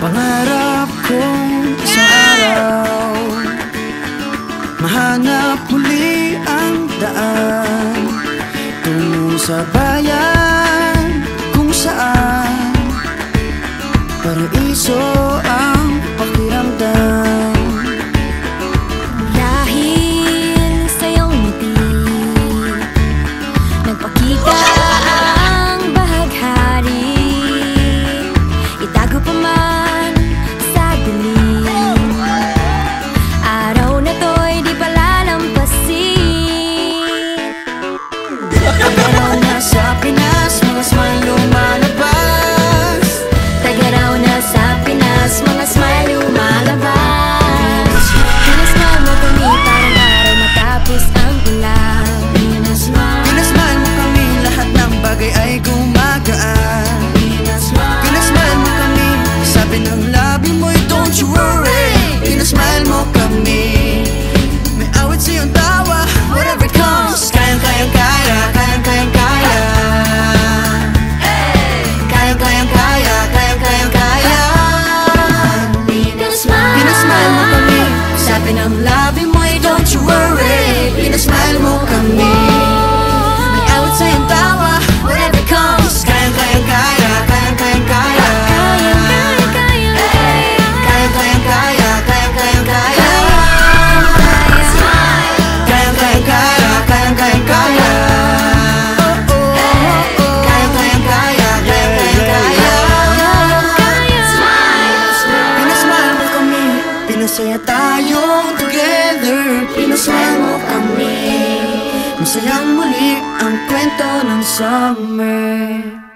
Pangarap kong isang araw mahanap muli ang daan tungo sa bayan kung saan paraiso ang pakiramdam. Dahil sa iyong ngiti nagpakita ang bahaghari, itago pa man sa dilim, araw na to'y di palalampasin. Tagaraw na sa Pinas, mga smile lumalabas. Tagaraw na sa Pinas, mga smile lumalabas. Pinasmile mo kami parang araw matapos ang ulan. Pinasmile mo kami, lahat ng bagay ay gumagaan. Pinasmile mo kami, sabi ng labi mo'y don't you worry. Pinasmile mo kami, may awit sa iyong tawa, whatever comes. Kayang-kayang kaya, kayang-kayang kaya. Kayang-kayang kaya, kayang-kayang kaya. Pinasmile mo kami, sabi ng labi mo'y don't you worry. Pinasmile mo kami, may awit sa iyong tawa, whatever comes. Kayang-kayang kaya, kayang-kayang kaya. Kayang-kayang kaya, kayang-kayang kaya. Kayang-kayang kaya, kayang-kayang kaya. Kayang-kayang kaya, kayang-kayang kaya. Pinasmile mo kami, pinasaya tayong together. Pinasmile mo kami, masayang muli ang kwento ng summer.